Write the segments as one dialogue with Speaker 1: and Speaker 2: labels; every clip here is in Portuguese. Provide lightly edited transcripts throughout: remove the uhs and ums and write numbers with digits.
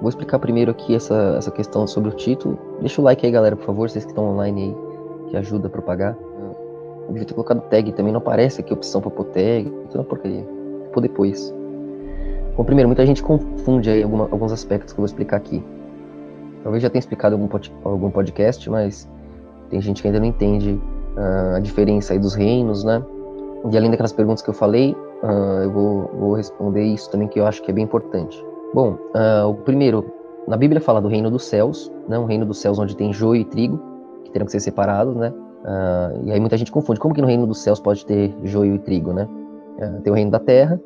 Speaker 1: Vou explicar primeiro aqui essa questão sobre o título. Deixa o like aí, galera, por favor, vocês que estão online aí, que ajuda a propagar. Eu devia ter colocado tag também, não aparece aqui a opção para pôr tag, tudo uma porcaria. Vou pôr depois. Bom, primeiro, muita gente confunde aí alguns aspectos que eu vou explicar aqui. Talvez já tenha explicado em algum podcast, mas tem gente que ainda não entende a diferença aí dos reinos, né? E além daquelas perguntas que eu falei, eu vou responder isso também, que eu acho que é bem importante. Bom, o primeiro, na Bíblia fala do reino dos céus, né? Um reino dos céus onde tem joio e trigo, que terão que ser separados, né? E aí muita gente confunde, como que no reino dos céus pode ter joio e trigo, né? Tem o reino da terra,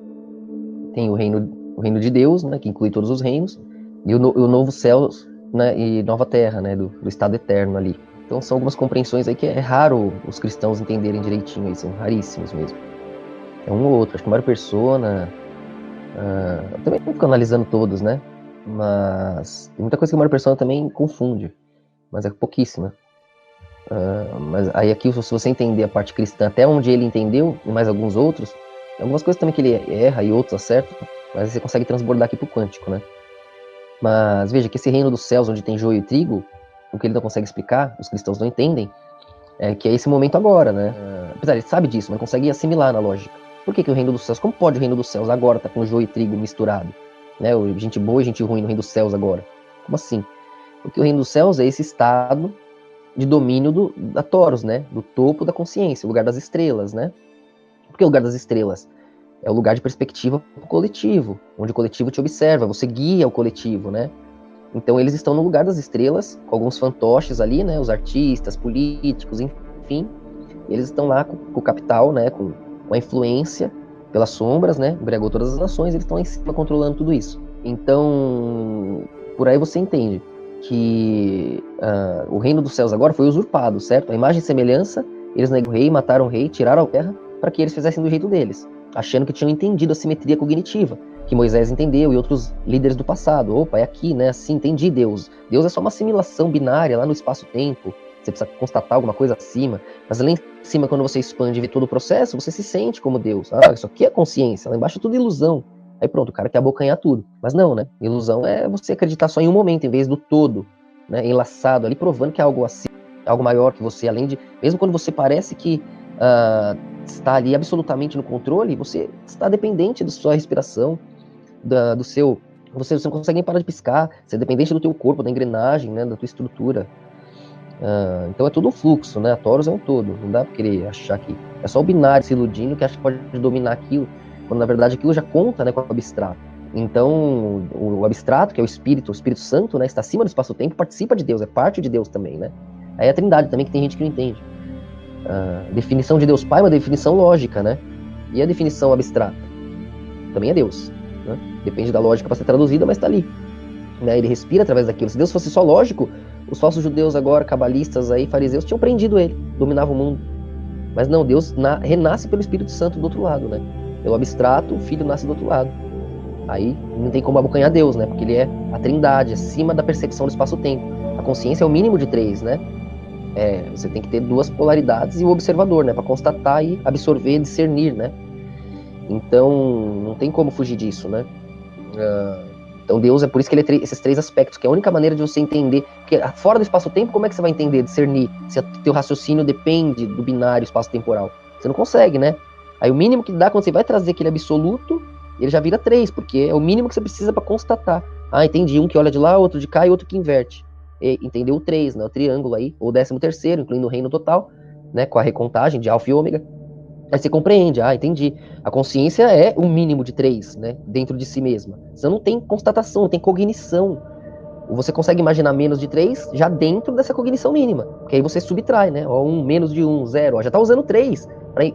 Speaker 1: tem o reino de Deus, né? Que inclui todos os reinos, e o novo céu, né? E nova terra, né? Do estado eterno ali. Então são algumas compreensões aí que é raro os cristãos entenderem direitinho, aí, são raríssimos mesmo. É um ou outro, acho que Mário Persona, também não fico analisando todos, né? Mas tem muita coisa que o Mário Persona também confunde, mas é pouquíssima. Mas aí aqui, se você entender a parte cristã até onde ele entendeu, e mais alguns outros, tem algumas coisas também que ele erra e outros acerta, mas você consegue transbordar aqui pro quântico, né? Mas veja que esse reino dos céus, onde tem joio e trigo, o que ele não consegue explicar, os cristãos não entendem, é que é esse momento agora, né? Apesar, ele sabe disso, mas não consegue assimilar na lógica. Por que o reino dos céus, como pode o reino dos céus agora tá com joio e trigo misturado? Né? Gente boa e gente ruim no reino dos céus agora. Como assim? Porque o reino dos céus é esse estado de domínio da Toros, né? Do topo da consciência, o lugar das estrelas, né? Por que o lugar das estrelas? É o lugar de perspectiva pro coletivo, onde o coletivo te observa, você guia o coletivo, né? Então eles estão no lugar das estrelas, com alguns fantoches ali, né? Os artistas, políticos, enfim. Eles estão lá com o capital, né? Com a influência pelas sombras, né? Embriagou todas as nações, eles estão lá em cima controlando tudo isso. Então, por aí você entende que o reino dos céus agora foi usurpado, certo? A imagem e semelhança, eles negaram o rei, mataram o rei, tiraram a terra para que eles fizessem do jeito deles, achando que tinham entendido a simetria cognitiva, que Moisés entendeu e outros líderes do passado. Opa, é aqui, né? Assim, entendi Deus. Deus é só uma assimilação binária lá no espaço-tempo. Você precisa constatar alguma coisa acima. Mas lá em cima, quando você expande e vê todo o processo, você se sente como Deus. Isso aqui é consciência. Lá embaixo é tudo ilusão. Aí pronto, o cara quer abocanhar tudo. Mas não, né? Ilusão é você acreditar só em um momento, em vez do todo, né? Enlaçado ali, provando que é algo assim, algo maior que você, além de... Mesmo quando você parece que está ali absolutamente no controle, você está dependente da sua respiração, do seu... Você não consegue nem parar de piscar, você é dependente do teu corpo, da engrenagem, né? Da tua estrutura. Então é tudo um fluxo, né? A Toros é um todo, não dá pra querer achar que é só o binário se iludindo que acha que pode dominar aquilo, quando na verdade aquilo já conta, né, com o abstrato. Então o abstrato, que é o Espírito Santo, né, está acima do espaço-tempo, participa de Deus, é parte de Deus também, né? Aí a Trindade também, que tem gente que não entende. A definição de Deus Pai é uma definição lógica, né? E a definição abstrata também é Deus, né? Depende da lógica para ser traduzida, mas está ali, né? Ele respira através daquilo. Se Deus fosse só lógico, os falsos judeus agora, cabalistas aí, fariseus, tinham prendido ele, dominavam o mundo. Mas não, Deus renasce pelo Espírito Santo do outro lado, né? Pelo abstrato, o Filho nasce do outro lado. Aí não tem como abocanhar Deus, né? Porque ele é a trindade, acima da percepção do espaço-tempo. A consciência é o mínimo de 3, né? Você tem que ter 2 polaridades e o observador, né? Para constatar e absorver, discernir, né? Então, não tem como fugir disso, né? Então Deus, é por isso que ele tem esses 3 aspectos, que é a única maneira de você entender, porque fora do espaço-tempo, como é que você vai entender, discernir, se o teu raciocínio depende do binário espaço-temporal? Você não consegue, né? Aí o mínimo que dá, quando você vai trazer aquele absoluto, ele já vira 3, porque é o mínimo que você precisa para constatar. Entendi, um que olha de lá, outro de cá e outro que inverte. Entendeu o 3, né? O triângulo aí, ou o 13º, incluindo o reino total, né? Com a recontagem de alfa e ômega. Aí você compreende, entendi. A consciência é o mínimo de 3, né? Dentro de si mesma. Você não tem constatação, não tem cognição. Você consegue imaginar menos de 3 já dentro dessa cognição mínima. Porque aí você subtrai, né? 1, menos de 1, 0. Já está usando 3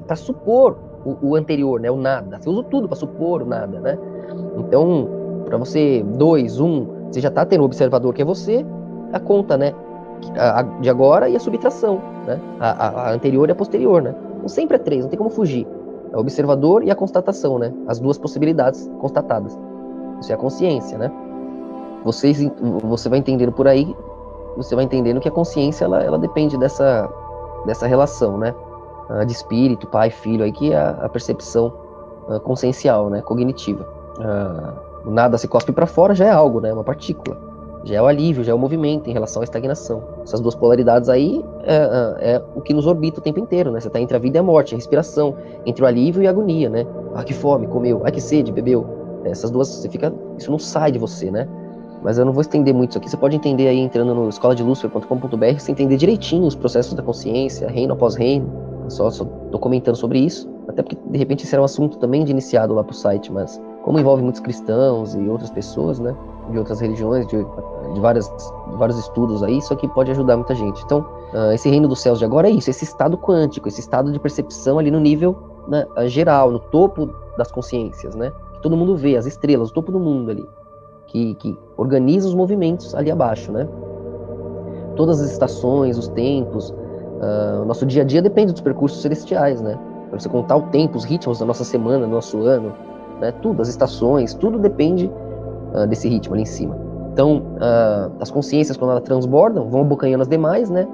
Speaker 1: para supor o anterior, né? O nada. Você usa tudo para supor o nada, né? Então, para você, 2, 1, você já está tendo o observador que é você, a conta, né? De agora e a subtração, né? A anterior e a posterior, né? Então sempre é 3, não tem como fugir. É o observador e a constatação, né? As 2 possibilidades constatadas. Isso é a consciência, né? Você vai entendendo por aí, você vai entendendo que a consciência, ela depende dessa relação, né? De espírito, pai, filho, aí que é a percepção consciencial, né? Cognitiva. O nada se cospe para fora já é algo, né? Uma partícula. Já é o alívio, já é o movimento em relação à estagnação. Essas duas polaridades aí é o que nos orbita o tempo inteiro, né? Você está entre a vida e a morte, a respiração, entre o alívio e a agonia, né? Ah, que fome, comeu. Ah, que sede, bebeu. Essas duas, isso não sai de você, né? Mas eu não vou estender muito isso aqui. Você pode entender aí entrando no escoladelucifer.com.br, você entender direitinho os processos da consciência, reino após reino. Só tô comentando sobre isso, até porque de repente esse era um assunto também de iniciado lá pro site, mas como envolve muitos cristãos e outras pessoas, né, de outras religiões, de vários estudos aí, isso aqui pode ajudar muita gente. Então, esse reino dos céus de agora é isso, esse estado quântico, esse estado de percepção ali no nível, né, geral, no topo das consciências, né, que todo mundo vê, as estrelas, o topo do mundo ali, que organiza os movimentos ali abaixo, né. Todas as estações, os tempos, o nosso dia a dia depende dos percursos celestiais, né, para você contar o tempo, os ritmos da nossa semana, do nosso ano, né, tudo, as estações, tudo depende desse ritmo ali em cima. Então, as consciências, quando elas transbordam, vão abocanhando as demais, né?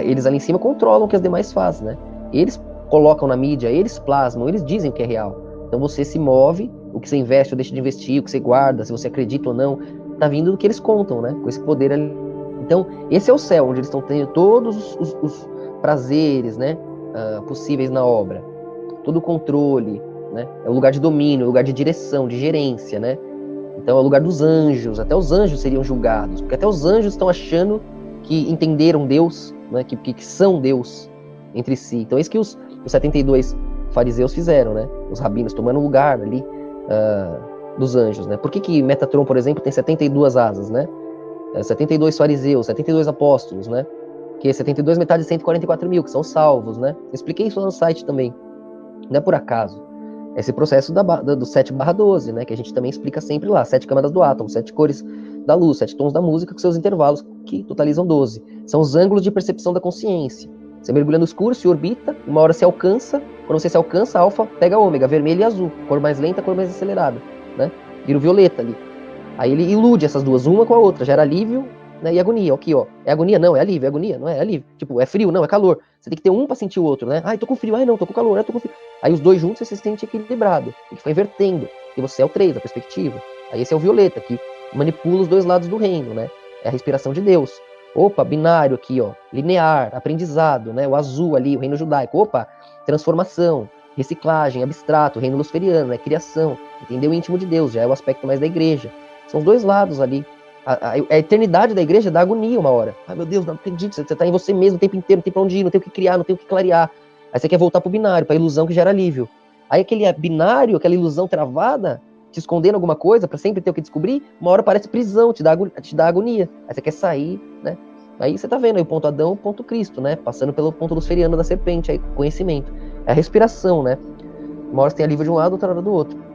Speaker 1: Eles ali em cima controlam o que as demais fazem, né? Eles colocam na mídia, eles plasmam, eles dizem o que é real. Então você se move, o que você investe ou deixa de investir, o que você guarda, se você acredita ou não, tá vindo do que eles contam, né? Com esse poder ali. Então, esse é o céu, onde eles estão tendo todos os prazeres, né? Possíveis na obra. Todo o controle, né? É o lugar de domínio, o lugar de direção, de gerência, né? Então é o lugar dos anjos, até os anjos seriam julgados, porque até os anjos estão achando que entenderam Deus, né, que são Deus entre si. Então é isso que os 72 fariseus fizeram, né? Os rabinos tomando lugar ali dos anjos, né? Por que Metatron, por exemplo, tem 72 asas, né? 72 fariseus, 72 apóstolos, né? Que 72 metade de 144 mil, que são salvos, né? Eu expliquei isso lá no site também. Não é por acaso. Esse processo do 7/12, né, que a gente também explica sempre lá, 7 câmaras do átomo, 7 cores da luz, 7 tons da música, com seus intervalos, que totalizam 12. São os ângulos de percepção da consciência. Você mergulha no escuro, se orbita, uma hora se alcança, quando você se alcança, alfa pega ômega, vermelho e azul, cor mais lenta, cor mais acelerada, né? Vira o violeta ali. Aí ele ilude essas duas, uma com a outra, gera alívio, né, e agonia. Aqui, ó, é agonia? Não, é alívio, é agonia, não é alívio. Tipo, é frio? Não, é calor. Você tem que ter um pra sentir o outro, né? Ai, tô com frio, ai não, tô com calor, ai, tô com frio. Aí os dois juntos você se sente equilibrado, tem que ficar invertendo, e você é o 3, a perspectiva. Aí esse é o violeta, que manipula os dois lados do reino, né? É a respiração de Deus. Opa, binário aqui, ó, linear, aprendizado, né? O azul ali, o reino judaico. Opa, transformação, reciclagem, abstrato, reino luciferiano, né? Criação, entender o íntimo de Deus, já é o aspecto mais da igreja. São os dois lados ali. A eternidade da igreja dá agonia uma hora. Ai, meu Deus, não acredito, você tá em você mesmo o tempo inteiro, não tem pra onde ir, não tem o que criar, não tem o que clarear. Aí você quer voltar pro binário, pra ilusão que gera alívio. Aí aquele binário, aquela ilusão travada, te escondendo alguma coisa, pra sempre ter o que descobrir, uma hora parece prisão, te dá agonia. Aí você quer sair, né? Aí você tá vendo aí o ponto Adão, o ponto Cristo, né? Passando pelo ponto luciferiano da serpente, aí conhecimento. É a respiração, né? Uma hora você tem alívio de um lado, outra hora do outro.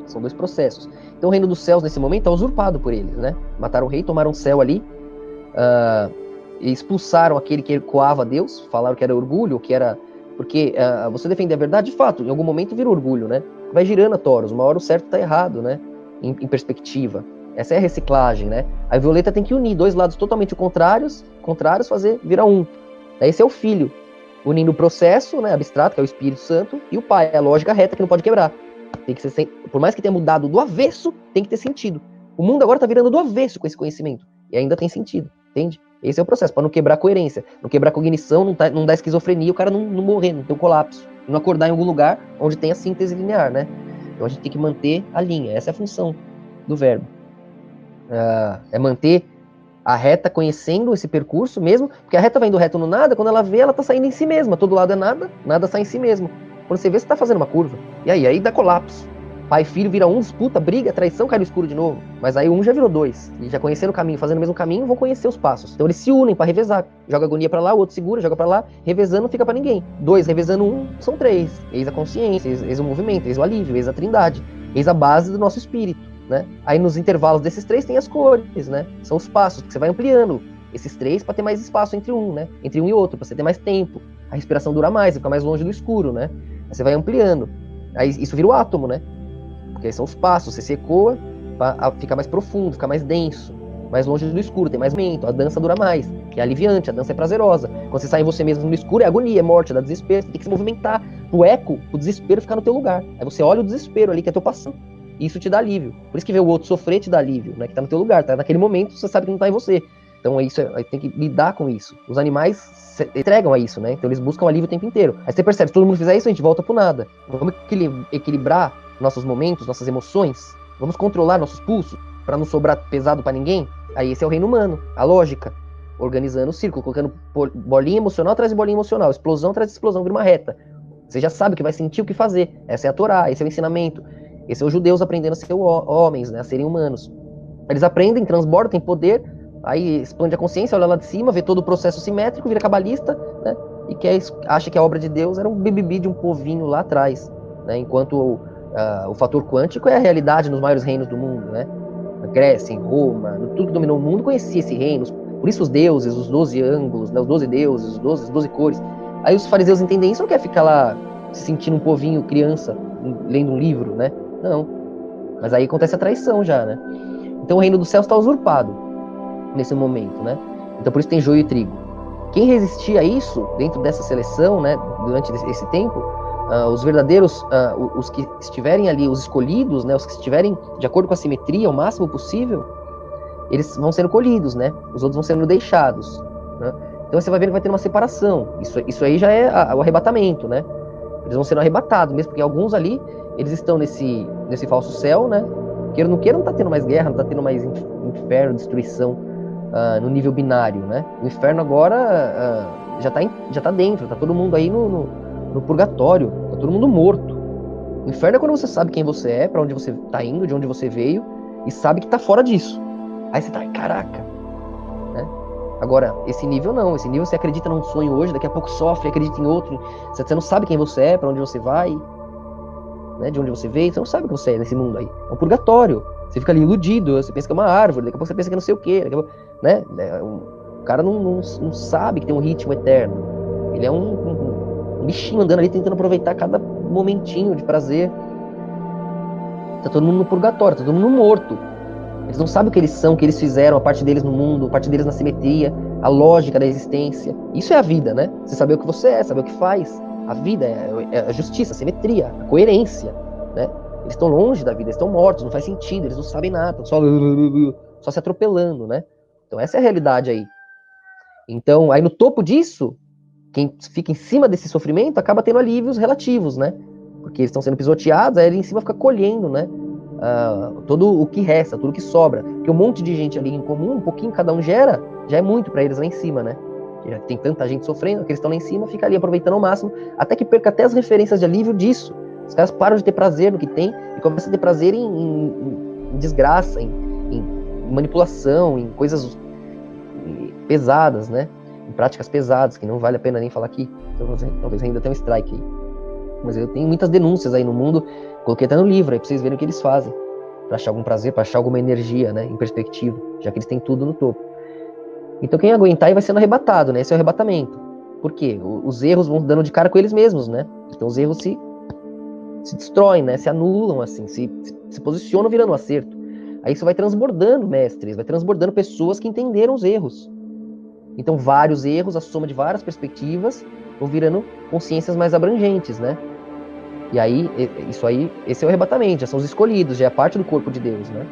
Speaker 1: São dois processos. Então o reino dos céus, nesse momento, é usurpado por eles, né? Mataram o rei, tomaram o céu ali, e expulsaram aquele que ecoava a Deus, falaram que era orgulho, que era... Porque você defender a verdade, de fato, em algum momento vira orgulho, né? Vai girando a toros, uma hora o certo tá errado, né? Em perspectiva. Essa é a reciclagem, né? A violeta tem que unir dois lados totalmente contrários, fazer virar um. Esse é o filho, unindo o processo, né, abstrato, que é o Espírito Santo, e o pai, a lógica reta que não pode quebrar. Tem que ser, por mais que tenha mudado do avesso, tem que ter sentido. O mundo agora tá virando do avesso com esse conhecimento. E ainda tem sentido, entende? Esse é o processo, para não quebrar a coerência, não quebrar a cognição, não dar esquizofrenia, o cara não morrer, não ter um colapso, não acordar em algum lugar onde tem a síntese linear, né? Então a gente tem que manter a linha, essa é a função do verbo. É manter a reta conhecendo esse percurso mesmo, porque a reta vai indo reto no nada, quando ela vê, ela tá saindo em si mesma, todo lado é nada, nada sai em si mesmo. Quando você vê, você tá fazendo uma curva, e aí dá colapso. Pai e filho vira um, disputa, briga, traição, cai no escuro de novo. Mas aí um já virou dois. E já conhecendo o caminho, fazendo o mesmo caminho, vão conhecer os passos. Então eles se unem pra revezar. Joga agonia pra lá, o outro segura, joga pra lá. Revezando não fica pra ninguém. Dois revezando um, são três. Eis a consciência, eis o movimento, eis o alívio, eis a trindade. Eis a base do nosso espírito, né? Aí nos intervalos desses três tem as cores, né? São os passos, que você vai ampliando esses três pra ter mais espaço entre um, né? Entre um e outro, pra você ter mais tempo. A respiração dura mais, fica mais longe do escuro, né? Aí você vai ampliando. Aí isso vira o átomo, né? Porque aí são os passos, você se ecoa para ficar mais profundo, ficar mais denso, mais longe do escuro, tem mais movimento, a dança dura mais, que é aliviante, a dança é prazerosa. Quando você sai em você mesmo no escuro, é agonia, é morte, dá desespero, você tem que se movimentar pro eco, pro desespero ficar no teu lugar. Aí você olha o desespero ali, que é teu passando. e isso te dá alívio. Por isso que ver o outro sofrer te dá alívio, né? Que tá no teu lugar, tá naquele momento, você sabe que não tá em você. Então isso aí tem que lidar com isso. Os animais se entregam a isso, né? Então eles buscam alívio o tempo inteiro. Aí você percebe, se todo mundo fizer isso, a gente volta pro nada. Vamos equilibrar nossos momentos, nossas emoções. Vamos controlar nossos pulsos para não sobrar pesado para ninguém. Aí esse é o reino humano, a lógica. Organizando o círculo, colocando bolinha emocional atrás de bolinha emocional, explosão atrás de explosão, vira uma reta. Você já sabe o que vai sentir, o que fazer. Essa é a Torá, esse é o ensinamento. Esse é os judeus aprendendo a ser homens, né, a serem humanos. Eles aprendem, transbordam, têm poder, aí expande a consciência, olha lá de cima, vê todo o processo simétrico, vira cabalista, né, e acha que a obra de Deus era um bibibi de um povinho lá atrás, né, enquanto o fator quântico é a realidade nos maiores reinos do mundo, né, na Grécia, em Roma, tudo que dominou o mundo conhecia esse reino, por isso os deuses, os 12 ângulos, né, os 12 deuses, as 12 cores. Aí os fariseus entendem isso, não quer ficar lá se sentindo um povinho, criança, lendo um livro, né, não, mas aí acontece a traição já, né. Então o reino dos céus está usurpado nesse momento, né? Então por isso tem joio e trigo. Quem resistir a isso, dentro dessa seleção, né, durante esse tempo, os verdadeiros, os que estiverem ali, os escolhidos, né, os que estiverem de acordo com a simetria, o máximo possível, eles vão sendo colhidos, né? Os outros vão sendo deixados, né? Então você vai ver que vai ter uma separação. Isso aí já é o arrebatamento, né? Eles vão sendo arrebatados, mesmo porque alguns ali, eles estão nesse falso céu, né? Queira ou não queira, não tá tendo mais guerra, não tá tendo mais inferno, destruição no nível binário, né? O inferno agora já tá dentro, tá todo mundo aí no purgatório, tá todo mundo morto. O inferno é quando você sabe quem você é, pra onde você tá indo, de onde você veio, e sabe que tá fora disso. Aí você tá, caraca, né? Agora, esse nível não, esse nível você acredita num sonho hoje, daqui a pouco sofre, acredita em outro, você não sabe quem você é, pra onde você vai, né, de onde você veio, você não sabe o que você é nesse mundo aí. É um purgatório. Você fica ali iludido, você pensa que é uma árvore, daqui a pouco você pensa que é não sei o quê, daqui a pouco, né? O cara não sabe que tem um ritmo eterno. Ele é um bichinho andando ali tentando aproveitar cada momentinho de prazer. Tá todo mundo no purgatório, tá todo mundo morto. Eles não sabem o que eles são, o que eles fizeram, a parte deles no mundo, a parte deles na simetria, a lógica da existência. Isso é a vida, né? Você saber o que você é, saber o que faz. A vida é a justiça, a simetria, a coerência, né? Eles estão longe da vida, eles estão mortos, não faz sentido, eles não sabem nada, só se atropelando, né? Então essa é a realidade aí. Então, aí no topo disso, quem fica em cima desse sofrimento acaba tendo alívios relativos, né? Porque eles estão sendo pisoteados, aí ele em cima fica colhendo, né? Todo o que resta, tudo que sobra. Porque um monte de gente ali em comum, um pouquinho cada um gera, já é muito para eles lá em cima, né? Já tem tanta gente sofrendo, que eles estão lá em cima, fica ali aproveitando ao máximo, até que perca até as referências de alívio disso. Os caras param de ter prazer no que tem e começam a ter prazer em desgraça, em manipulação, em coisas pesadas, né? Em práticas pesadas, que não vale a pena nem falar aqui. Então, talvez ainda tenha um strike aí. Mas eu tenho muitas denúncias aí no mundo, coloquei até no livro aí pra vocês verem o que eles fazem, pra achar algum prazer, pra achar alguma energia, né, em perspectiva, já que eles têm tudo no topo. Então quem aguentar aí vai sendo arrebatado, né, esse é o arrebatamento. Por quê? Os erros vão dando de cara com eles mesmos, né, então os erros se destroem, né, se anulam, assim, se posicionam virando um acerto. Aí isso vai transbordando mestres, vai transbordando pessoas que entenderam os erros. Então vários erros, a soma de várias perspectivas, vão virando consciências mais abrangentes, né? E aí, esse é o arrebatamento, já são os escolhidos, já é parte do corpo de Deus, né?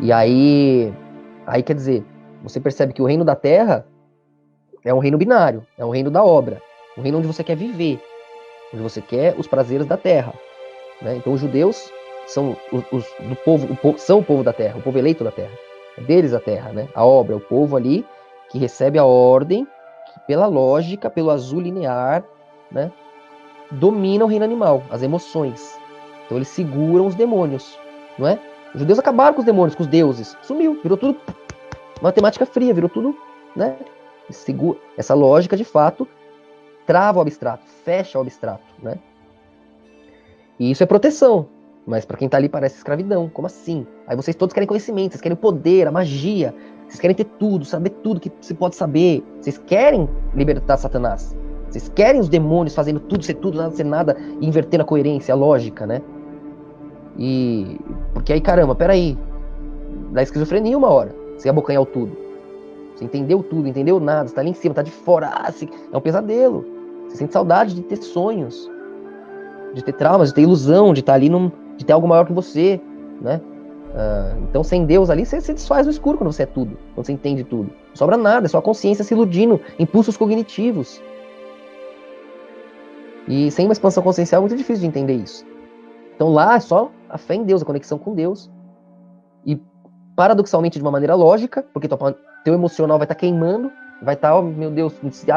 Speaker 1: E aí quer dizer, você percebe que o reino da terra é um reino binário, é um reino da obra, um reino onde você quer viver, onde você quer os prazeres da terra, né? Então os judeus são são o povo da terra, o povo eleito da terra, é deles a terra, né? A obra, o povo ali que recebe a ordem, que pela lógica, pelo azul linear, né, domina o reino animal, as emoções. Então eles seguram os demônios, não é? Os judeus acabaram com os demônios, com os deuses. Sumiu, virou tudo matemática fria, virou tudo, né? Essa lógica, de fato, trava o abstrato, fecha o abstrato, né? E isso é proteção, mas para quem tá ali parece escravidão. Como assim? Aí vocês todos querem conhecimento, vocês querem o poder, a magia, vocês querem ter tudo, saber tudo que se pode saber. Vocês querem libertar Satanás. Vocês querem os demônios fazendo tudo, nada ser nada, e invertendo a coerência, a lógica, né? E porque aí, caramba, peraí, dá esquizofrenia uma hora, você abocanhar o tudo. Você entendeu tudo, entendeu nada, você tá ali em cima, tá de fora, é um pesadelo. Você sente saudade de ter sonhos, de ter traumas, de ter ilusão, de estar ali de ter algo maior que você. né? Então, sem Deus ali, você se desfaz no escuro quando você é tudo, quando você entende tudo. Não sobra nada, é só a consciência se iludindo, impulsos cognitivos. E sem uma expansão consciencial é muito difícil de entender isso. Então lá é só a fé em Deus, a conexão com Deus. E paradoxalmente de uma maneira lógica, porque teu emocional vai estar queimando, vai estar, oh meu Deus,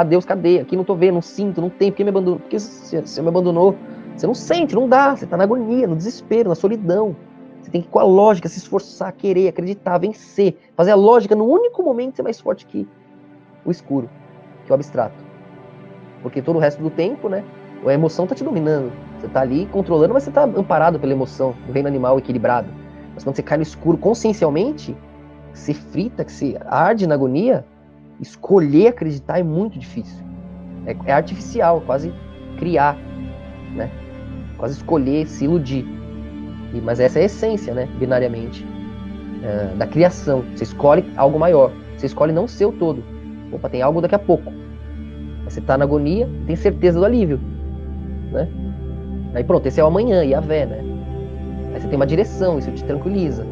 Speaker 1: Deus, cadê? Aqui não tô vendo, não sinto, não tem, por que me abandonou? Por que você me abandonou? Você não sente, não dá, você tá na agonia, no desespero, na solidão. Você tem que ir com a lógica, se esforçar, querer, acreditar, vencer, fazer a lógica no único momento que você é mais forte que o escuro, que é o abstrato. Porque todo o resto do tempo, né, a emoção tá te dominando. Você tá ali controlando, mas você tá amparado pela emoção, do reino animal equilibrado. Mas quando você cai no escuro consciencialmente, que se frita, que se arde na agonia, escolher acreditar é muito difícil. É artificial, quase criar, né? Quase escolher, se iludir. Mas essa é a essência, né, binariamente, da criação. Você escolhe algo maior. Você escolhe não ser o todo. Opa, tem algo daqui a pouco. Mas você tá na agonia, tem certeza do alívio, né? Aí pronto, esse é o amanhã, Yahvé, né? Aí você tem uma direção, isso te tranquiliza.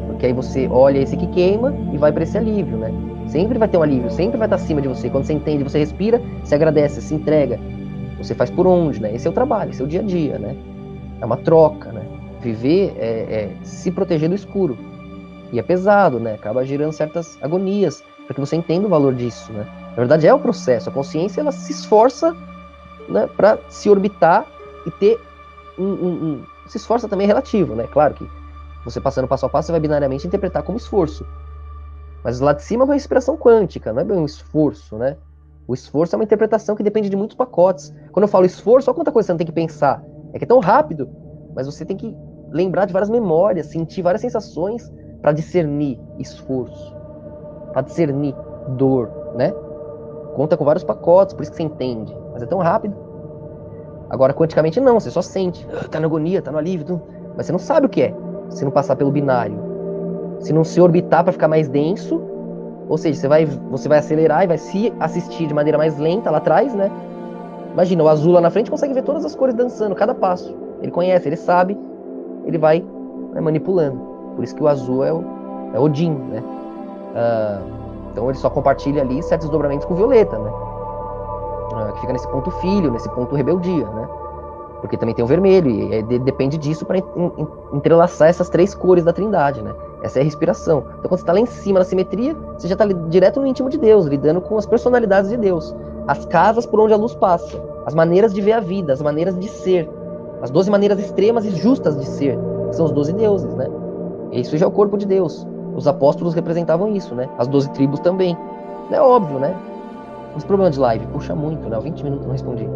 Speaker 1: Porque aí você olha esse que queima e vai para esse alívio, né? Sempre vai ter um alívio, sempre vai estar acima de você. Quando você entende, você respira, você agradece, se entrega. Você faz por onde, né? Esse é o trabalho, esse é o dia a dia, né? É uma troca, né? Viver é se proteger do escuro. E é pesado, né? Acaba gerando certas agonias para que você entenda o valor disso, né? Na verdade, é o processo. A consciência, ela se esforça, né, para se orbitar e ter se esforça também é relativo, né? Claro que você passando passo a passo, você vai binariamente interpretar como esforço. Mas lá de cima é uma inspiração quântica, não é bem um esforço, né? O esforço é uma interpretação que depende de muitos pacotes. Quando eu falo esforço, olha quanta coisa você não tem que pensar. É que é tão rápido, mas você tem que lembrar de várias memórias, sentir várias sensações para discernir esforço, para discernir dor, né? Conta com vários pacotes, por isso que você entende. Mas é tão rápido. Agora, quanticamente, não. Você só sente. Tá na agonia, tá no alívio. Mas você não sabe o que é. Se não passar pelo binário. Se não se orbitar para ficar mais denso. Ou seja, você vai acelerar e vai se assistir de maneira mais lenta lá atrás, né? Imagina, o azul lá na frente consegue ver todas as cores dançando, cada passo. Ele conhece, ele sabe. Ele vai, né, manipulando. Por isso que o azul é Odin, né? Então ele só compartilha ali certos desdobramentos com o violeta, né? Que fica nesse ponto filho, nesse ponto rebeldia, né? Porque também tem o vermelho, e depende disso para entrelaçar essas três cores da trindade, né? Essa é a respiração. Então quando você está lá em cima na simetria, você já está direto no íntimo de Deus, lidando com as personalidades de Deus. As casas por onde a luz passa, as maneiras de ver a vida, as maneiras de ser, as 12 maneiras extremas e justas de ser, que são os 12 deuses, né? Isso já é o corpo de Deus. Os apóstolos representavam isso, né? As 12 tribos também. É óbvio, né? Os problemas de live, puxa muito, né? 20 minutos não respondi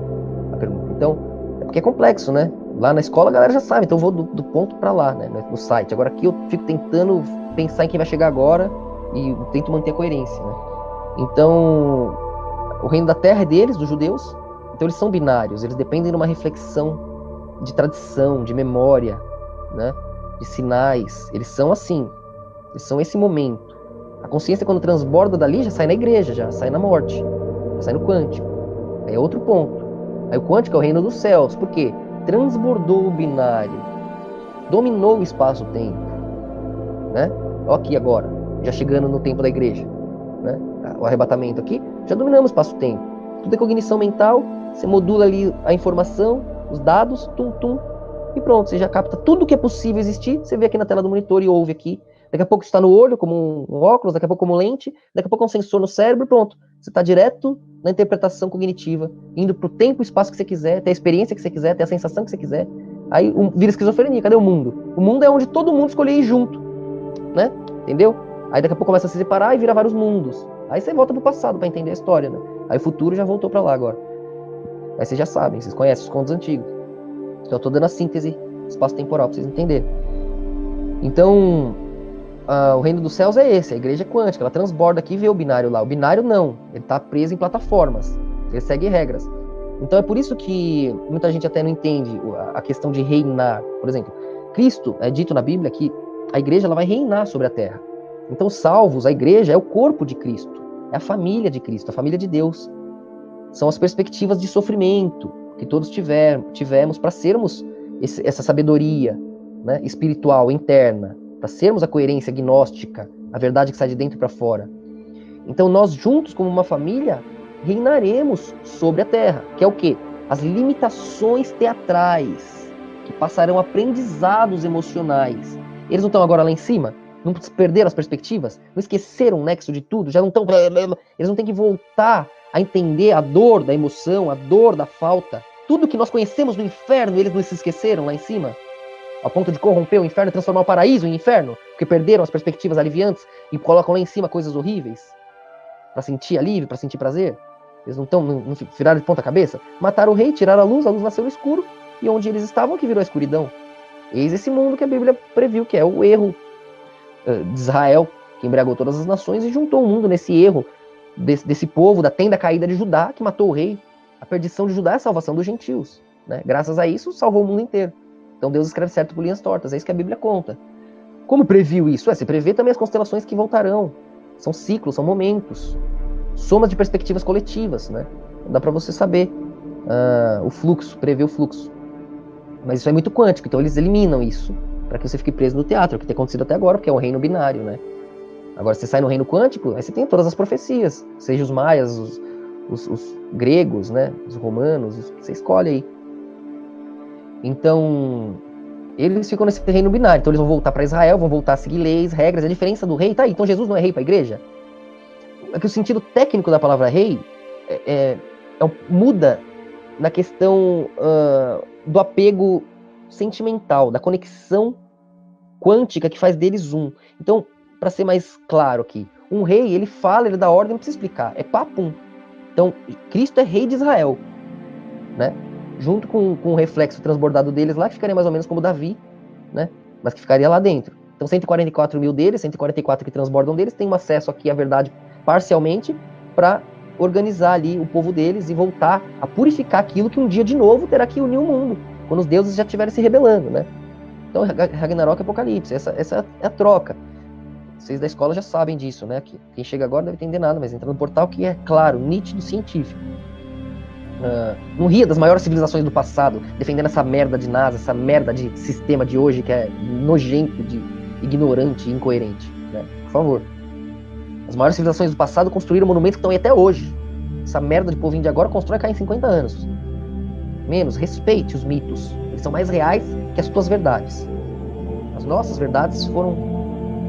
Speaker 1: a pergunta. Então, é porque é complexo, né? Lá na escola a galera já sabe, então eu vou do ponto para lá, né? No site. Agora aqui eu fico tentando pensar em quem vai chegar agora e tento manter a coerência, né? Então, o reino da terra é deles, dos judeus. Então eles são binários, eles dependem de uma reflexão de tradição, de memória, né? De sinais. Eles são assim, eles são esse momento. A consciência, quando transborda dali, já sai na igreja, já sai na morte, já sai no quântico. Aí é outro ponto. Aí o quântico é o reino dos céus. Por quê? Transbordou o binário, dominou o espaço-tempo, né? Ó aqui agora, já chegando no tempo da igreja, né? O arrebatamento aqui, já dominamos o espaço-tempo. Tudo é cognição mental, você modula ali a informação, os dados, tum, e pronto, você já capta tudo que é possível existir, você vê aqui na tela do monitor e ouve aqui. Daqui a pouco está no olho, como um óculos, daqui a pouco como lente, daqui a pouco um sensor no cérebro, pronto. Você está direto na interpretação cognitiva, indo para o tempo e espaço que você quiser, ter a experiência que você quiser, ter a sensação que você quiser. Aí vira esquizofrenia, cadê o mundo? O mundo é onde todo mundo escolhe ir junto, né? Entendeu? Aí daqui a pouco começa a se separar e vira vários mundos. Aí você volta pro passado para entender a história, né? Aí o futuro já voltou para lá agora. Aí vocês já sabem, vocês conhecem os contos antigos. Então eu tô dando a síntese espaço-temporal para vocês entenderem. Então, o reino dos céus é esse, a igreja é quântica, ela transborda aqui e vê o binário lá. O binário não, ele está preso em plataformas, ele segue regras. Então é por isso que muita gente até não entende a questão de reinar. Por exemplo, Cristo, é dito na Bíblia que a igreja ela vai reinar sobre a terra. Então, salvos, a igreja é o corpo de Cristo, é a família de Cristo, a família de Deus. São as perspectivas de sofrimento que todos tivemos para sermos essa sabedoria, né, espiritual, interna, para sermos a coerência gnóstica, a verdade que sai de dentro para fora. Então nós juntos, como uma família, reinaremos sobre a terra, que é o quê? As limitações teatrais, que passarão aprendizados emocionais. Eles não estão agora lá em cima? Não perderam as perspectivas? Não esqueceram o nexo de tudo? Já não estão... Eles não têm que voltar a entender a dor da emoção, a dor da falta. Tudo que nós conhecemos do inferno, eles não se esqueceram lá em cima? Ao ponto de corromper o inferno e transformar o paraíso em inferno? Porque perderam as perspectivas aliviantes e colocam lá em cima coisas horríveis? Para sentir alívio, para sentir prazer? Eles não viraram de ponta cabeça? Mataram o rei, tiraram a luz nasceu no escuro, e onde eles estavam que virou a escuridão. Eis esse mundo que a Bíblia previu, que é o erro de Israel, que embriagou todas as nações e juntou o mundo nesse erro desse povo, da tenda caída de Judá, que matou o rei. A perdição de Judá é a salvação dos gentios, né? Graças a isso, salvou o mundo inteiro. Então Deus escreve certo por linhas tortas, é isso que a Bíblia conta. Como previu isso? Você prevê também as constelações que voltarão. São ciclos, são momentos. Somas de perspectivas coletivas, né? Dá para você saber o fluxo, prever o fluxo. Mas isso é muito quântico, então eles eliminam isso para que você fique preso no teatro, que tem acontecido até agora, porque é o reino binário, né? Agora você sai no reino quântico, aí você tem todas as profecias, seja os maias, os gregos, né? Os romanos, você escolhe aí. Então, eles ficam nesse reino binário, então eles vão voltar para Israel, vão voltar a seguir leis, regras. A diferença do rei, tá aí, então Jesus não é rei para a igreja? É que o sentido técnico da palavra rei muda na questão do apego sentimental, da conexão quântica que faz deles um. Então, para ser mais claro aqui, um rei, ele fala, ele dá ordem, não precisa explicar, é papum. Então, Cristo é rei de Israel, né? Junto com o reflexo transbordado deles lá, que ficaria mais ou menos como Davi, né? Mas que ficaria lá dentro. Então, 144 mil deles, 144 que transbordam deles, têm um acesso aqui à verdade parcialmente para organizar ali o povo deles e voltar a purificar aquilo que um dia de novo terá que unir o mundo, quando os deuses já estiverem se rebelando, né? Então, Ragnarok e Apocalipse, essa é a troca. Vocês da escola já sabem disso, né? Quem chega agora não deve entender nada, mas entra no portal que é claro, nítido, científico. Não ria das maiores civilizações do passado, defendendo essa merda de NASA, essa merda de sistema de hoje que é nojento, de ignorante e incoerente, né? Por favor. As maiores civilizações do passado construíram monumentos que estão aí até hoje. Essa merda de povinho de agora constrói cair em 50 anos. Menos, respeite os mitos. Eles são mais reais que as tuas verdades. As nossas verdades foram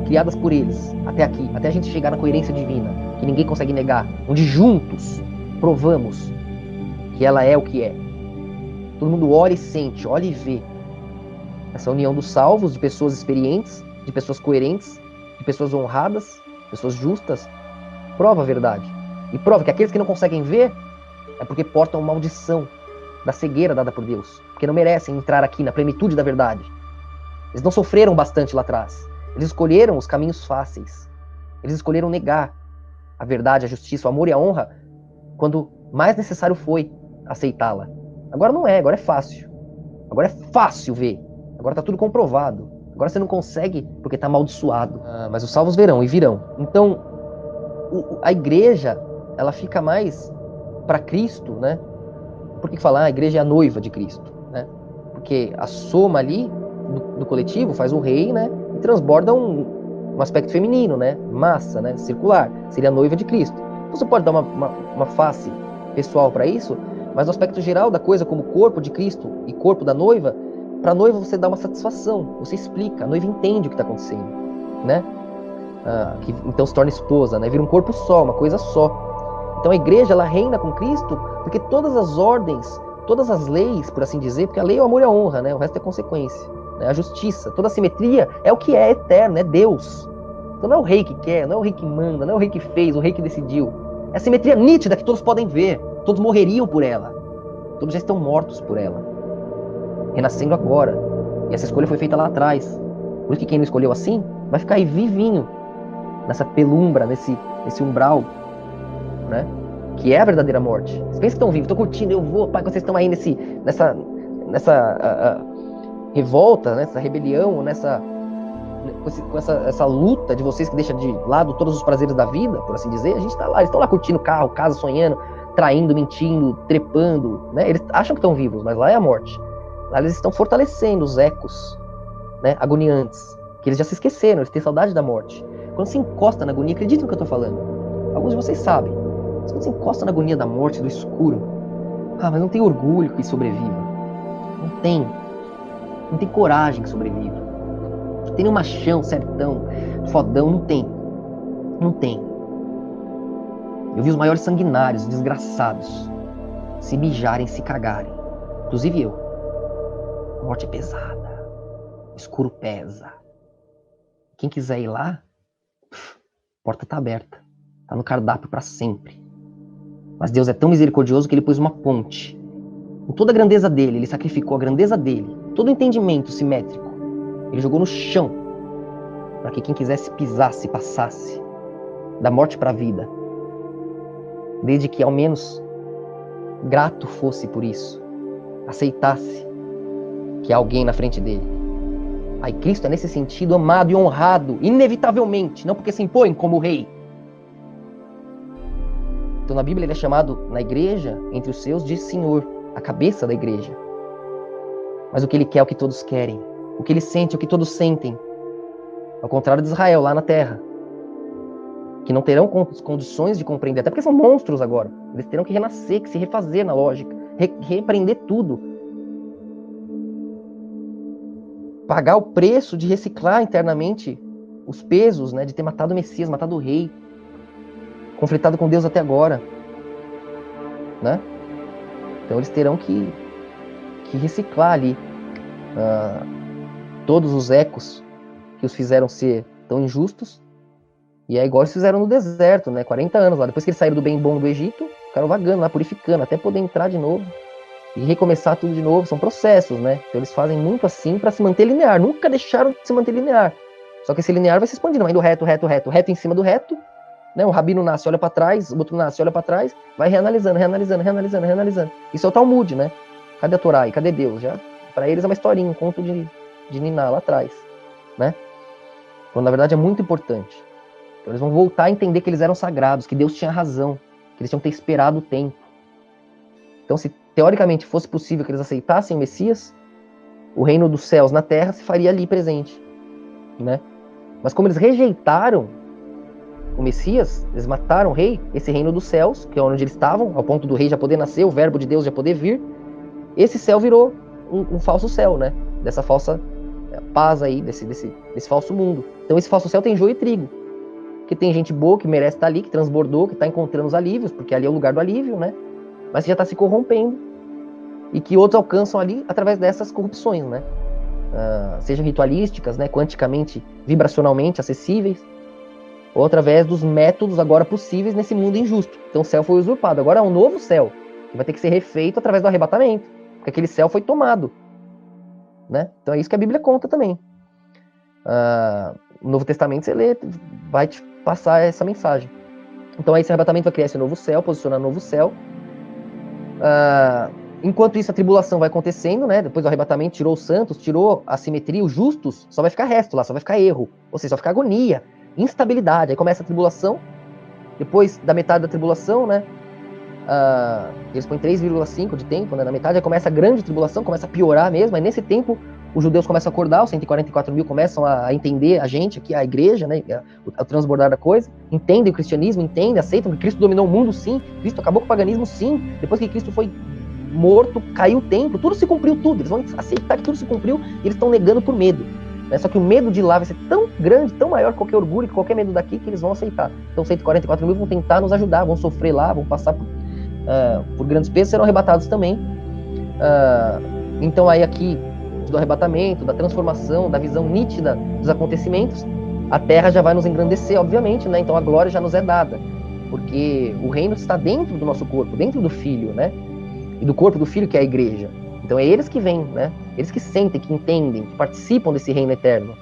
Speaker 1: criadas por eles, até aqui, até a gente chegar na coerência divina, que ninguém consegue negar, onde juntos provamos que ela é o que é. Todo mundo olha e sente, olha e vê. Essa união dos salvos, de pessoas experientes, de pessoas coerentes, de pessoas honradas, pessoas justas, prova a verdade. E prova que aqueles que não conseguem ver é porque portam maldição da cegueira dada por Deus, porque não merecem entrar aqui na plenitude da verdade. Eles não sofreram bastante lá atrás. Eles escolheram os caminhos fáceis. Eles escolheram negar a verdade, a justiça, o amor e a honra quando mais necessário foi aceitá-la. Agora não é, agora é fácil. Agora é fácil ver. Agora tá tudo comprovado. Agora você não consegue porque tá amaldiçoado. Mas os salvos verão e virão. Então, a igreja, ela fica mais para Cristo, né? Por que falar a igreja é a noiva de Cristo, né? Porque a soma ali do coletivo faz um rei, né? E transborda um aspecto feminino, né? Massa, né? Circular. Seria a noiva de Cristo. Então, você pode dar uma face pessoal para isso, mas no aspecto geral da coisa, como corpo de Cristo e corpo da noiva, para a noiva você dá uma satisfação, você explica, a noiva entende o que está acontecendo, né? Que então se torna esposa, né? Vira um corpo só, uma coisa só. Então a igreja, ela reina com Cristo, porque todas as ordens, todas as leis, por assim dizer, porque a lei é o amor e a honra, né? O resto é consequência, né? A justiça, toda a simetria é o que é eterno, é Deus. Então não é o rei que quer, não é o rei que manda, não é o rei que fez, o rei que decidiu. É a simetria nítida que todos podem ver, todos morreriam por ela, todos já estão mortos por ela, renascendo agora. E essa escolha foi feita lá atrás. Por isso que quem não escolheu assim, vai ficar aí vivinho, nessa penumbra, nesse umbral, né? Que é a verdadeira morte. Vocês pensam que estão vivos, estão curtindo, eu vou, pai, quando vocês estão aí nessa revolta, nessa rebelião, com essa luta de vocês que deixa de lado todos os prazeres da vida, por assim dizer, a gente tá lá, eles estão lá curtindo carro, casa, sonhando, traindo, mentindo, trepando, né? Eles acham que estão vivos, mas lá é a morte. Lá eles estão fortalecendo os ecos né, agoniantes, que eles já se esqueceram, eles têm saudade da morte. Quando se encosta na agonia, acredita no que eu estou falando. Alguns de vocês sabem. Mas quando se encosta na agonia da morte, do escuro, mas não tem orgulho que sobreviva. Não tem. Não tem coragem que sobreviva. Não tem nenhum machão, certão, fodão, não tem. Não tem. Eu vi os maiores sanguinários, desgraçados, se mijarem, se cagarem. Inclusive eu. A morte é pesada. O escuro pesa. Quem quiser ir lá, a porta tá aberta. Tá no cardápio para sempre. Mas Deus é tão misericordioso que ele pôs uma ponte. Com toda a grandeza dele, ele sacrificou a grandeza dele. Todo o entendimento simétrico. Ele jogou no chão. Para que quem quisesse pisasse, passasse. Da morte para a vida. Desde que ao menos grato fosse por isso. Aceitasse que há alguém na frente dele. Aí Cristo é nesse sentido amado e honrado, inevitavelmente, não porque se impõe como rei. Então na Bíblia ele é chamado, na igreja, entre os seus, de Senhor, a cabeça da igreja. Mas o que ele quer é o que todos querem. O que ele sente é o que todos sentem. Ao contrário de Israel, lá na terra. Que não terão condições de compreender, até porque são monstros agora. Eles terão que renascer, que se refazer na lógica, repreender tudo. Pagar o preço de reciclar internamente os pesos, né, de ter matado o Messias, matado o rei, conflitado com Deus até agora, né? Então eles terão que reciclar ali todos os ecos que os fizeram ser tão injustos. E é igual eles fizeram no deserto, né? 40 anos lá. Depois que eles saíram do bem bom do Egito, ficaram vagando lá, purificando, até poder entrar de novo e recomeçar tudo de novo. São processos, né? Então eles fazem muito assim para se manter linear. Nunca deixaram de se manter linear. Só que esse linear vai se expandindo, vai indo reto, reto, reto, reto em cima do reto, né? O rabino nasce, olha para trás, o outro nasce, olha para trás, vai reanalisando, reanalisando, reanalisando, reanalisando. Isso é o Talmud, né? Cadê a Torá e cadê Deus? Já para eles é uma historinha, um conto de Niná lá atrás, né? Quando na verdade é muito importante. Então eles vão voltar a entender que eles eram sagrados, que Deus tinha razão, que eles tinham que ter esperado o tempo. Então, se teoricamente fosse possível que eles aceitassem o Messias, o reino dos céus na terra se faria ali presente, né? Mas como eles rejeitaram o Messias, eles mataram o rei, esse reino dos céus, que é onde eles estavam, ao ponto do rei já poder nascer, o verbo de Deus já poder vir, esse céu virou um falso céu, né? Dessa falsa paz aí, desse falso mundo. Então esse falso céu tem joio e trigo. Que tem gente boa que merece estar ali, que transbordou, que está encontrando os alívios, porque ali é o lugar do alívio, né? Mas que já está se corrompendo. E que outros alcançam ali através dessas corrupções, né? Sejam ritualísticas, né? Quanticamente, vibracionalmente acessíveis, ou através dos métodos agora possíveis nesse mundo injusto. Então o céu foi usurpado. Agora é um novo céu, que vai ter que ser refeito através do arrebatamento, porque aquele céu foi tomado, né? Então é isso que a Bíblia conta também. No Novo Testamento você lê, vai te passar essa mensagem. Então aí esse arrebatamento vai criar esse novo céu, posicionar um novo céu. Enquanto isso a tribulação vai acontecendo, né? Depois do arrebatamento tirou os santos, tirou a simetria, os justos, só vai ficar resto lá, só vai ficar erro, ou seja, só vai ficar agonia, instabilidade. Aí começa a tribulação, depois da metade da tribulação, né? Eles põem 3,5 de tempo, né? Na metade aí começa a grande tribulação, começa a piorar mesmo, aí nesse tempo os judeus começam a acordar, os 144 mil começam a entender a gente aqui, a igreja, né, o transbordar da coisa, entendem o cristianismo, entendem, aceitam que Cristo dominou o mundo, sim, Cristo acabou com o paganismo, sim, depois que Cristo foi morto, caiu o templo, tudo se cumpriu, tudo, eles vão aceitar que tudo se cumpriu e eles estão negando por medo, né? Só que o medo de lá vai ser tão grande, tão maior que qualquer orgulho, que qualquer medo daqui, que eles vão aceitar. Então 144 mil vão tentar nos ajudar, vão sofrer lá, vão passar por grandes pesos, serão arrebatados também. Então aí aqui do arrebatamento, da transformação, da visão nítida dos acontecimentos, a terra já vai nos engrandecer, obviamente, né? Então a glória já nos é dada, porque o reino está dentro do nosso corpo, dentro do Filho, né? E do corpo do Filho, que é a igreja. Então é eles que vêm, né? Eles que sentem, que entendem, que participam desse reino eterno.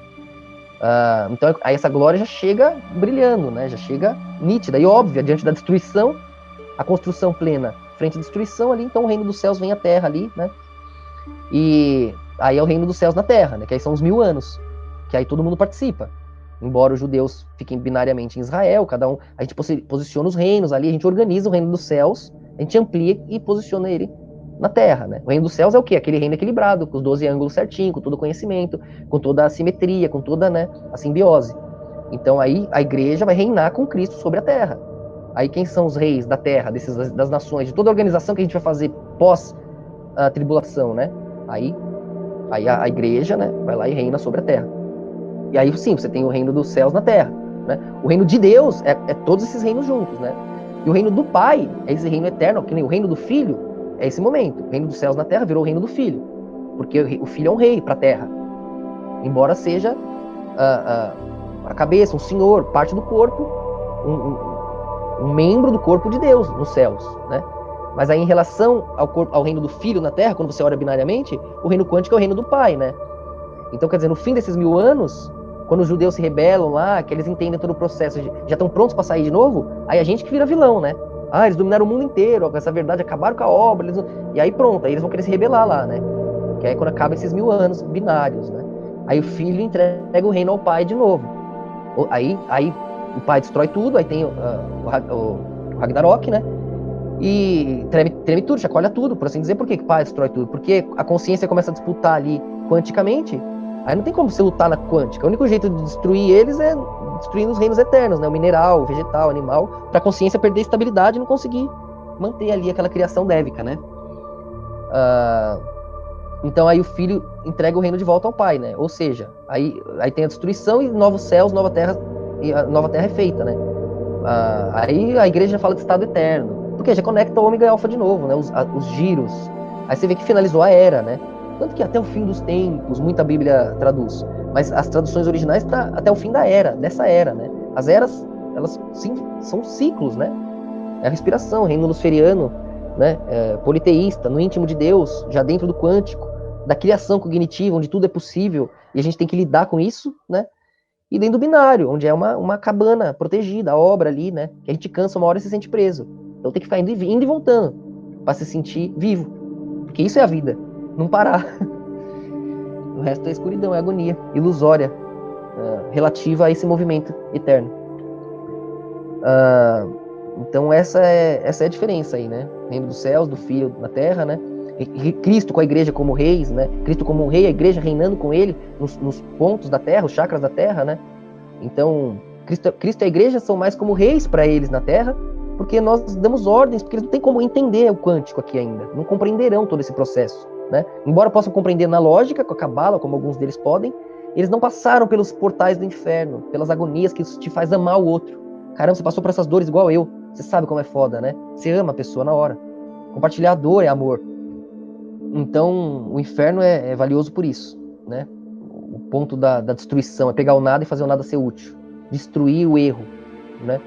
Speaker 1: Então aí essa glória já chega brilhando, né? Já chega nítida e óbvia diante da destruição, a construção plena frente à destruição ali, então o reino dos céus vem à terra ali, né? E aí é o reino dos céus na terra, né? Que aí são os 1000 anos, que aí todo mundo participa. Embora os judeus fiquem binariamente em Israel, cada um, a gente posiciona os reinos ali, a gente organiza o reino dos céus, a gente amplia e posiciona ele na Terra, né? O reino dos céus é o quê? Aquele reino equilibrado, com os 12 ângulos certinho, com todo o conhecimento, com toda a simetria, com toda, né, a simbiose. Então aí a igreja vai reinar com Cristo sobre a Terra. Aí quem são os reis da Terra, das nações, de toda a organização que a gente vai fazer pós a tribulação, né? Aí a igreja, né, vai lá e reina sobre a Terra. E aí sim, você tem o reino dos céus na Terra, né? O reino de Deus é todos esses reinos juntos, né? E o reino do Pai é esse reino eterno, que nem o reino do Filho é esse momento. O reino dos céus na Terra virou o reino do Filho, porque o Filho é um rei para a Terra, embora seja a cabeça, um senhor, parte do corpo, um membro do corpo de Deus nos céus, né? Mas aí em relação ao reino do Filho na Terra, quando você olha binariamente, o reino quântico é o reino do Pai, né? Então, quer dizer, no fim desses 1000 anos, quando os judeus se rebelam lá, que eles entendem todo o processo, já estão prontos para sair de novo, aí a gente que vira vilão, né? Ah, eles dominaram o mundo inteiro, essa verdade, acabaram com a obra, e aí pronto, aí eles vão querer se rebelar lá, né? Que aí quando acaba esses 1000 anos binários, né? Aí o filho entrega o reino ao pai de novo. Aí o pai destrói tudo, aí tem o Ragnarok, né? E treme tudo, chacoalha tudo, por assim dizer. Por que o pai destrói tudo? Porque a consciência começa a disputar ali quanticamente. Aí não tem como você lutar na quântica. O único jeito de destruir eles é destruindo os reinos eternos, né? O mineral, o vegetal, o animal, para a consciência perder estabilidade e não conseguir manter ali aquela criação dévica, né? Então aí o filho entrega o reino de volta ao pai, né? Ou seja, aí tem a destruição e novos céus, nova terra, e a nova terra é feita, né? Aí a igreja fala de estado eterno, porque já conecta o ômega e alfa de novo, né? Os giros. Aí você vê que finalizou a era, né? Tanto que até o fim dos tempos, muita Bíblia traduz, mas as traduções originais tá até o fim da era, dessa era, né? As eras, elas sim, são ciclos, né? É a respiração, o reino luciferiano, né? Politeísta, no íntimo de Deus, já dentro do quântico, da criação cognitiva, onde tudo é possível, e a gente tem que lidar com isso, né? E dentro do binário, onde é uma cabana protegida, a obra ali, né? Que a gente cansa uma hora e se sente preso. Então tem que ficar indo e voltando, para se sentir vivo. Porque isso é a vida, não parar. O resto é escuridão, é agonia, ilusória, relativa a esse movimento eterno. Então essa é a diferença aí, né? Reino dos céus, do Filho na Terra, né? Cristo com a igreja como reis, né? Cristo como um rei, a igreja reinando com ele nos pontos da Terra, os chakras da Terra, né? Então, Cristo e a igreja são mais como reis para eles na Terra, porque nós damos ordens, porque eles não têm como entender o quântico aqui ainda, não compreenderão todo esse processo, né? Embora possam compreender na lógica, com a cabala, como alguns deles podem, eles não passaram pelos portais do inferno, pelas agonias que isso te faz amar o outro. Caramba, você passou por essas dores igual eu, você sabe como é foda, né? Você ama a pessoa na hora. Compartilhar a dor é amor. Então, o inferno é valioso por isso, né? O ponto da destruição é pegar o nada e fazer o nada ser útil. Destruir o erro, né?